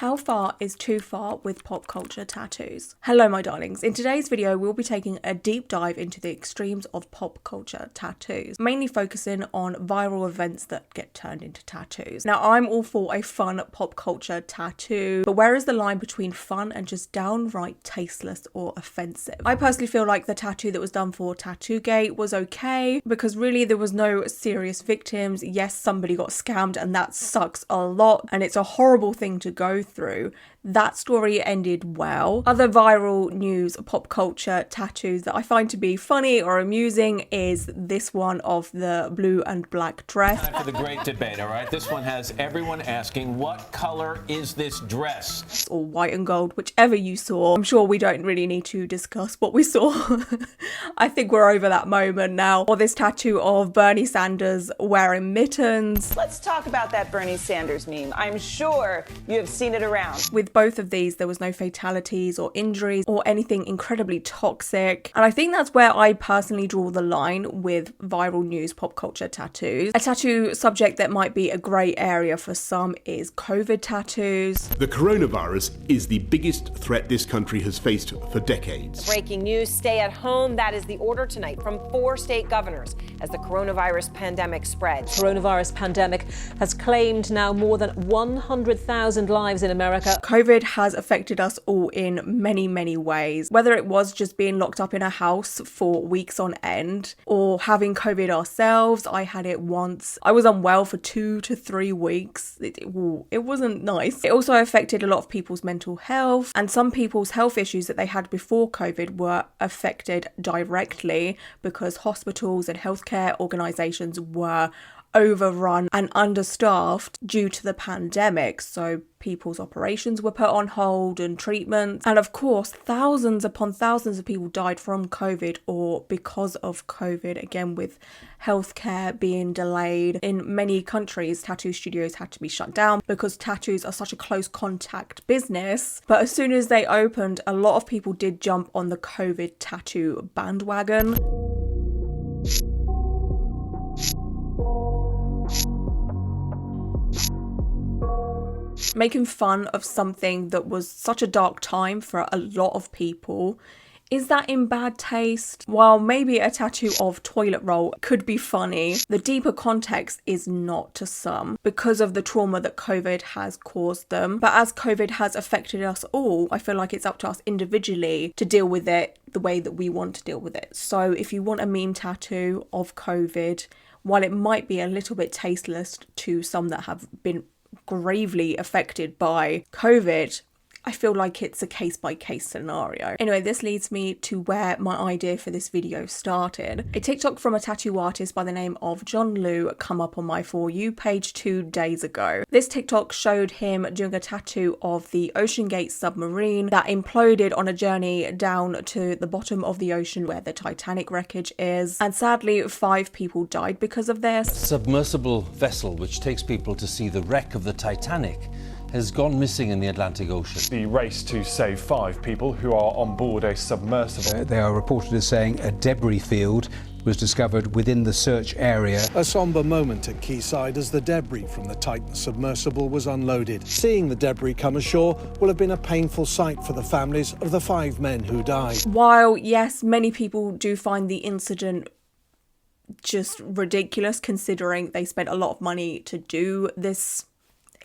How far is too far with pop culture tattoos? Hello my darlings, in today's video we'll be taking a deep dive into the extremes of pop culture tattoos, mainly focusing on viral events that get turned into tattoos. Now I'm all for a fun pop culture tattoo, but where is the line between fun and just downright tasteless or offensive? I personally feel like the tattoo that was done for OceanGate was okay, because really there was no serious victims. Yes, somebody got scammed and that sucks a lot and it's a horrible thing to go through. That story ended well. Other viral news pop culture tattoos that I find to be funny or amusing is this one of the blue and black dress. Time for the great debate, all right? This one has everyone asking, what color is this dress? Or white and gold, whichever you saw. I'm sure we don't really need to discuss what we saw. I think we're over that moment now. Or this tattoo of Bernie Sanders wearing mittens. Let's talk about that Bernie Sanders meme. I'm sure you have seen it around. With both of these, there was no fatalities or injuries or anything incredibly toxic. And I think that's where I personally draw the line with viral news pop culture tattoos. A tattoo subject that might be a grey area for some is COVID tattoos. The coronavirus is the biggest threat this country has faced for decades. Breaking news, stay at home. That is the order tonight from 4 state governors as the coronavirus pandemic spreads. Coronavirus pandemic has claimed now more than 100,000 lives in America. COVID has affected us all in many, many ways. Whether it was just being locked up in a house for weeks on end or having COVID ourselves. I had it once. I was unwell for 2 to 3 weeks. It wasn't nice. It also affected a lot of people's mental health, and some people's health issues that they had before COVID were affected directly because hospitals and healthcare organisations were overrun and understaffed due to the pandemic. So people's operations were put on hold and treatments. And of course, thousands upon thousands of people died from COVID or because of COVID, again with healthcare being delayed. In many countries, tattoo studios had to be shut down because tattoos are such a close contact business. But as soon as they opened, a lot of people did jump on the COVID tattoo bandwagon. Making fun of something that was such a dark time for a lot of people, is that in bad taste? While maybe a tattoo of toilet roll could be funny, the deeper context is not to some because of the trauma that COVID has caused them. But as COVID has affected us all, I feel like it's up to us individually to deal with it the way that we want to deal with it. So if you want a meme tattoo of COVID, while it might be a little bit tasteless to some that have been gravely affected by COVID, I feel like it's a case-by-case scenario. Anyway, this leads me to where my idea for this video started. A TikTok from a tattoo artist by the name of John Liu come up on my For You page 2 days ago. This TikTok showed him doing a tattoo of the OceanGate submarine that imploded on a journey down to the bottom of the ocean where the Titanic wreckage is. And sadly, 5 people died because of this. A submersible vessel which takes people to see the wreck of the Titanic has gone missing in the Atlantic Ocean. The race to save 5 people who are on board a submersible. They are reported as saying a debris field was discovered within the search area. A somber moment at Quayside as the debris from the Titan submersible was unloaded. Seeing the debris come ashore will have been a painful sight for the families of the 5 men who died. While, yes, many people do find the incident just ridiculous considering they spent a lot of money to do this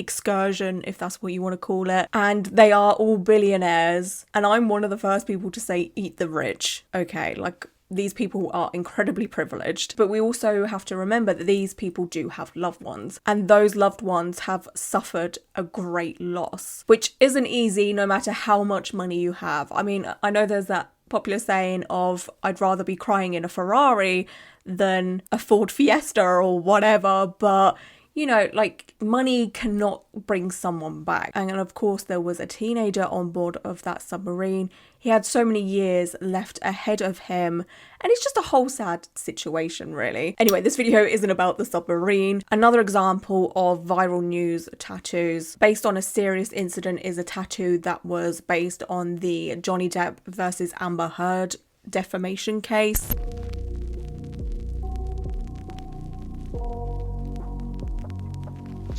excursion, if that's what you want to call it, and they are all billionaires, and I'm one of the first people to say eat the rich. Okay, like these people are incredibly privileged, but we also have to remember that these people do have loved ones, and those loved ones have suffered a great loss, which isn't easy no matter how much money you have. I mean, I know there's that popular saying of I'd rather be crying in a Ferrari than a Ford Fiesta or whatever, but you know, like money cannot bring someone back. And of course there was a teenager on board of that submarine. He had so many years left ahead of him, and it's just a whole sad situation really. Anyway, this video isn't about the submarine. Another example of viral news tattoos based on a serious incident is a tattoo that was based on the Johnny Depp versus Amber Heard defamation case.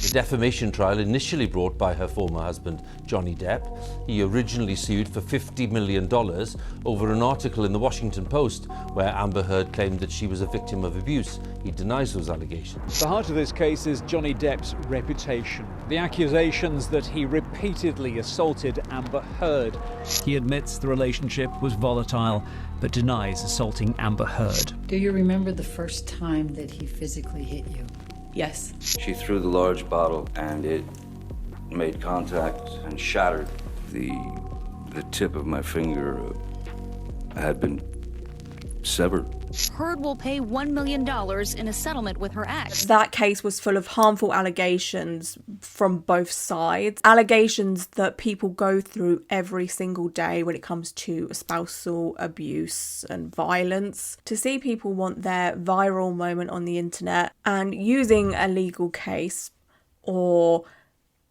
The defamation trial initially brought by her former husband, Johnny Depp. He originally sued for $50 million over an article in the Washington Post where Amber Heard claimed that she was a victim of abuse. He denies those allegations. The heart of this case is Johnny Depp's reputation. The accusations that he repeatedly assaulted Amber Heard. He admits the relationship was volatile, but denies assaulting Amber Heard. Do you remember the first time that he physically hit you? Yes. She threw the large bottle and it made contact and shattered. The tip of my finger had been severed. Heard will pay $1 million in a settlement with her ex. That case was full of harmful allegations from both sides. Allegations that people go through every single day when it comes to spousal abuse and violence. To see people want their viral moment on the internet and using a legal case or,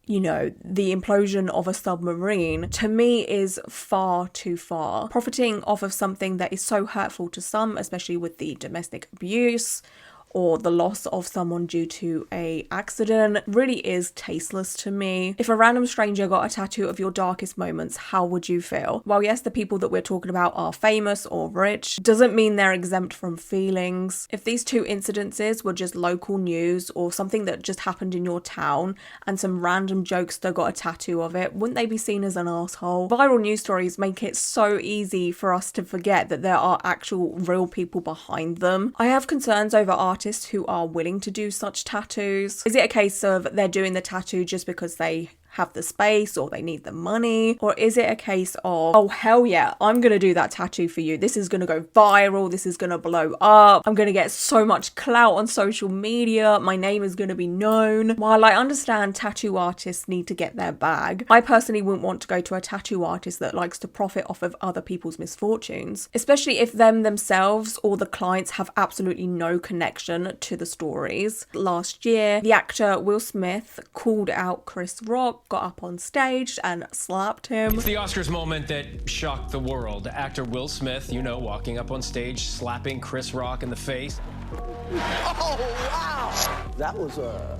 you know, the implosion of a submarine, to me is far too far. Profiting off of something that is so hurtful to some, especially with the domestic abuse or the loss of someone due to a accident, really is tasteless to me. If a random stranger got a tattoo of your darkest moments, how would you feel? While yes, the people that we're talking about are famous or rich, doesn't mean they're exempt from feelings. If these two incidences were just local news or something that just happened in your town and some random jokester got a tattoo of it, wouldn't they be seen as an asshole? Viral news stories make it so easy for us to forget that there are actual real people behind them. I have concerns over artists who are willing to do such tattoos. Is it a case of they're doing the tattoo just because they have the space or they need the money? Or is it a case of, oh hell yeah, I'm gonna do that tattoo for you, this is gonna go viral, this is gonna blow up, I'm gonna get so much clout on social media, my name is gonna be known? While I understand tattoo artists need to get their bag, I personally wouldn't want to go to a tattoo artist that likes to profit off of other people's misfortunes, especially if them themselves or the clients have absolutely no connection to the stories. Last year, the actor Will Smith called out Chris Rock, got up on stage and slapped him. It's the Oscars moment that shocked the world. Actor Will Smith, you know, walking up on stage, slapping Chris Rock in the face. Oh, wow! That was a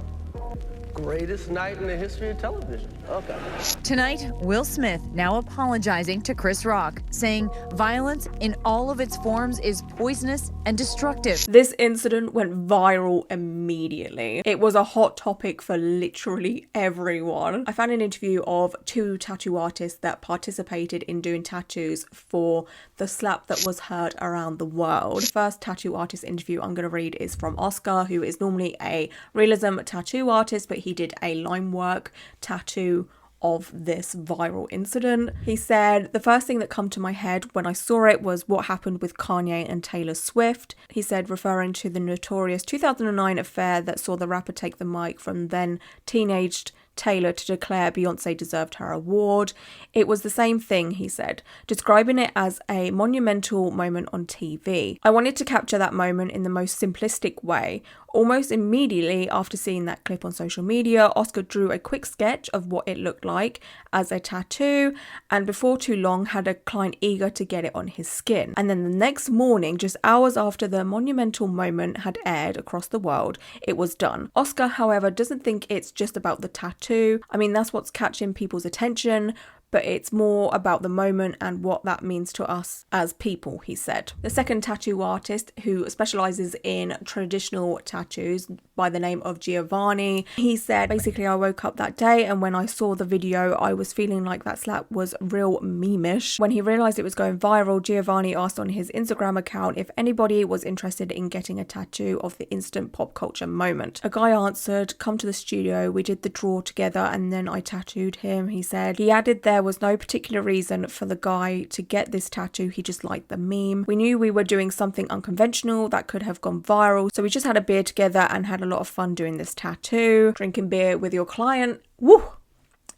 greatest night in the history of television. Okay. Tonight, Will Smith now apologizing to Chris Rock, saying violence in all of its forms is poisonous and destructive. This incident went viral immediately. It was a hot topic for literally everyone. I found an interview of two tattoo artists that participated in doing tattoos for the slap that was heard around the world. The first tattoo artist interview I'm going to read is from Oscar, who is normally a realism tattoo artist, but he did a line work tattoo of this viral incident. He said, the first thing that come to my head when I saw it was what happened with Kanye and Taylor Swift. He said, referring to the notorious 2009 affair that saw the rapper take the mic from then teenaged Taylor to declare Beyonce deserved her award. It was the same thing, he said, describing it as a monumental moment on TV. I wanted to capture that moment in the most simplistic way. Almost immediately after seeing that clip on social media, Oscar drew a quick sketch of what it looked like as a tattoo, and before too long had a client eager to get it on his skin. And then the next morning, just hours after the monumental moment had aired across the world, it was done. Oscar, however, doesn't think it's just about the tattoo. I mean, that's what's catching people's attention, but it's more about the moment and what that means to us as people, he said. The second tattoo artist, who specialises in traditional tattoos by the name of Giovanni, he said, basically, I woke up that day and when I saw the video, I was feeling like that slap was real meme-ish. When he realised it was going viral, Giovanni asked on his Instagram account if anybody was interested in getting a tattoo of the instant pop culture moment. A guy answered, come to the studio, we did the draw together and then I tattooed him, he said. He added there was no particular reason for the guy to get this tattoo, he just liked the meme. We knew we were doing something unconventional that could have gone viral, so we just had a beer together and had a lot of fun doing this tattoo. Drinking beer with your client, woo!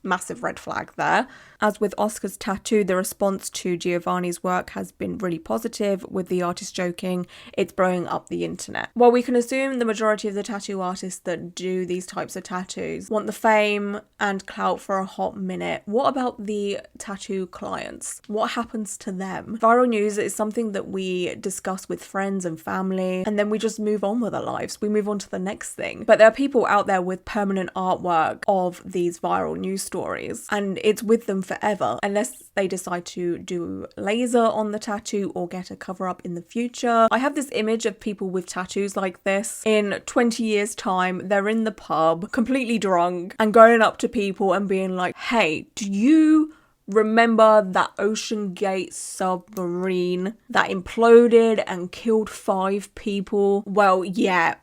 Massive red flag there. As with Oscar's tattoo, the response to Giovanni's work has been really positive, with the artist joking it's blowing up the internet. While we can assume the majority of the tattoo artists that do these types of tattoos want the fame and clout for a hot minute, what about the tattoo clients? What happens to them? Viral news is something that we discuss with friends and family, and then we just move on with our lives. We move on to the next thing. But there are people out there with permanent artwork of these viral news stories, and it's with them forever unless they decide to do laser on the tattoo or get a cover up in the future. I have this image of people with tattoos like this. In 20 years time, they're in the pub completely drunk and going up to people and being like, hey, do you remember that OceanGate submarine that imploded and killed 5 people? Well, yeah,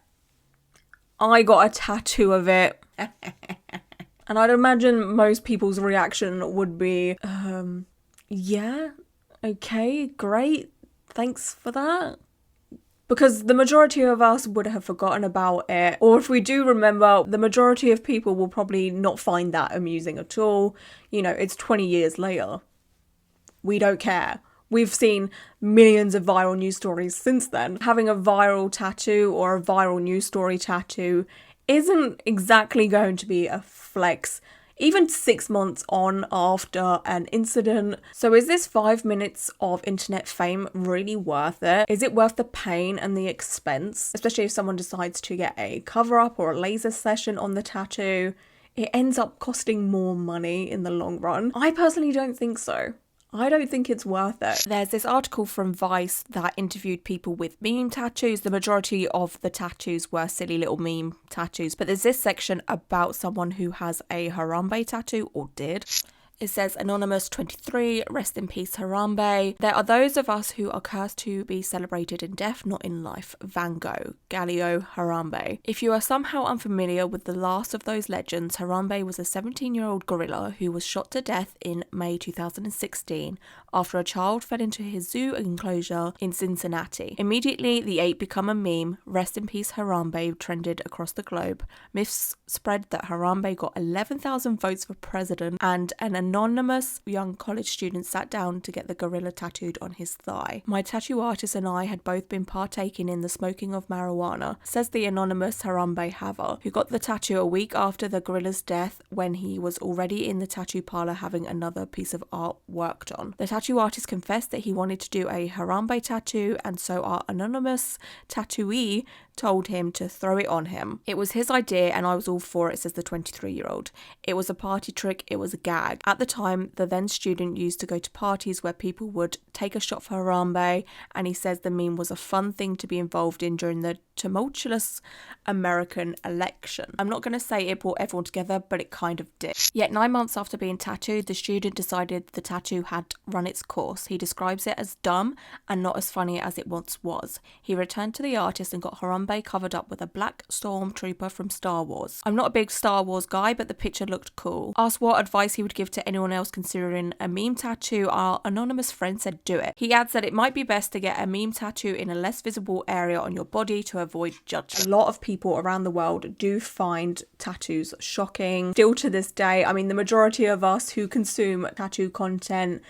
I got a tattoo of it. And I'd imagine most people's reaction would be, yeah, okay, great, thanks for that. Because the majority of us would have forgotten about it. Or if we do remember, the majority of people will probably not find that amusing at all. You know, it's 20 years later. We don't care. We've seen millions of viral news stories since then. Having a viral tattoo or a viral news story tattoo isn't exactly going to be a flex, even 6 months on after an incident. So is this 5 minutes of internet fame really worth it? Is it worth the pain and the expense? Especially if someone decides to get a cover up or a laser session on the tattoo, it ends up costing more money in the long run. I personally don't think so. I don't think it's worth it. There's this article from Vice that interviewed people with meme tattoos. The majority of the tattoos were silly little meme tattoos, but there's this section about someone who has a Harambe tattoo, or did. It says, Anonymous 23, rest in peace Harambe. There are those of us who are cursed to be celebrated in death, not in life. Van Gogh, Galileo Harambe. If you are somehow unfamiliar with the last of those legends, Harambe was a 17-year-old gorilla who was shot to death in May 2016 after a child fell into his zoo enclosure in Cincinnati. Immediately, the ape became a meme. Rest in peace Harambe trended across the globe. Myths spread that Harambe got 11,000 votes for president, and an anonymous young college student sat down to get the gorilla tattooed on his thigh. My tattoo artist and I had both been partaking in the smoking of marijuana, says the anonymous Harambe haver, who got the tattoo a week after the gorilla's death when he was already in the tattoo parlor having another piece of art worked on. The tattoo artist confessed that he wanted to do a Harambe tattoo, and so our anonymous tattooee told him to throw it on him. It was his idea and I was all for it, says the 23-year-old. It was a party trick, it was a gag. At the time, the then student used to go to parties where people would take a shot for Harambe, and he says the meme was a fun thing to be involved in during the tumultuous American election. I'm not going to say it brought everyone together, but it kind of did. Yet 9 months after being tattooed, the student decided the tattoo had run its course. He describes it as dumb and not as funny as it once was. He returned to the artist and got Harambe covered up with a black stormtrooper from Star Wars. I'm not a big Star Wars guy, but the picture looked cool. Asked what advice he would give to anyone else considering a meme tattoo, our anonymous friend said do it. He adds that it might be best to get a meme tattoo in a less visible area on your body to avoid judgment. A lot of people around the world do find tattoos shocking. Still to this day, I mean, the majority of us who consume tattoo content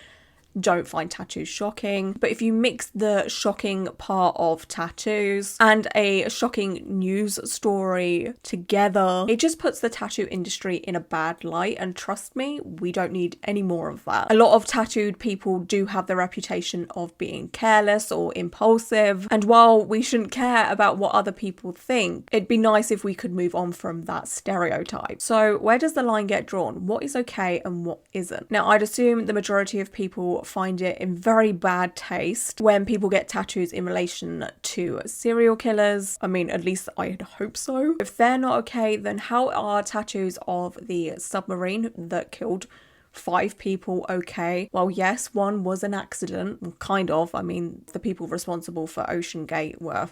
don't find tattoos shocking, but if you mix the shocking part of tattoos and a shocking news story together, it just puts the tattoo industry in a bad light, and trust me, we don't need any more of that. A lot of tattooed people do have the reputation of being careless or impulsive, and while we shouldn't care about what other people think, it'd be nice if we could move on from that stereotype. So where does the line get drawn? What is okay and what isn't? Now, I'd assume the majority of people find it in very bad taste when people get tattoos in relation to serial killers. I mean, at least I'd hope so. If they're not okay, then how are tattoos of the submarine that killed 5 people okay? Well, yes, one was an accident, kind of. I mean, the people responsible for OceanGate were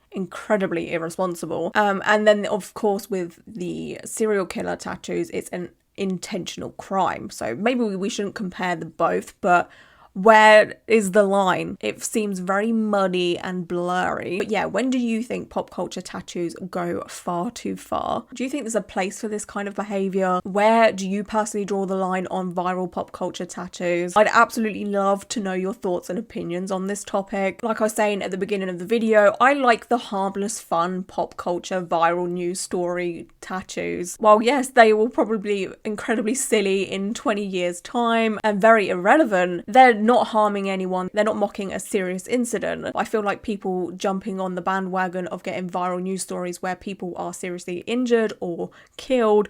incredibly irresponsible. And then, of course, with the serial killer tattoos, it's an intentional crime. So maybe we shouldn't compare the both, but Where is the line? It seems very muddy and blurry. But yeah, when do you think pop culture tattoos go far too far? Do you think there's a place for this kind of behavior? Where do you personally draw the line on viral pop culture tattoos? I'd absolutely love to know your thoughts and opinions on this topic. Like I was saying at the beginning of the video, I like the harmless, fun, pop culture, viral news story tattoos. While yes, they will probably be incredibly silly in 20 years time and very irrelevant, they're not harming anyone. They're not mocking a serious incident. I feel like people jumping on the bandwagon of getting viral news stories where people are seriously injured or killed,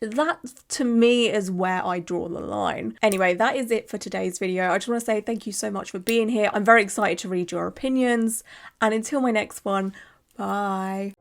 that to me is where I draw the line. Anyway, that is it for today's video. I just want to say thank you so much for being here. I'm very excited to read your opinions, and until my next one, bye.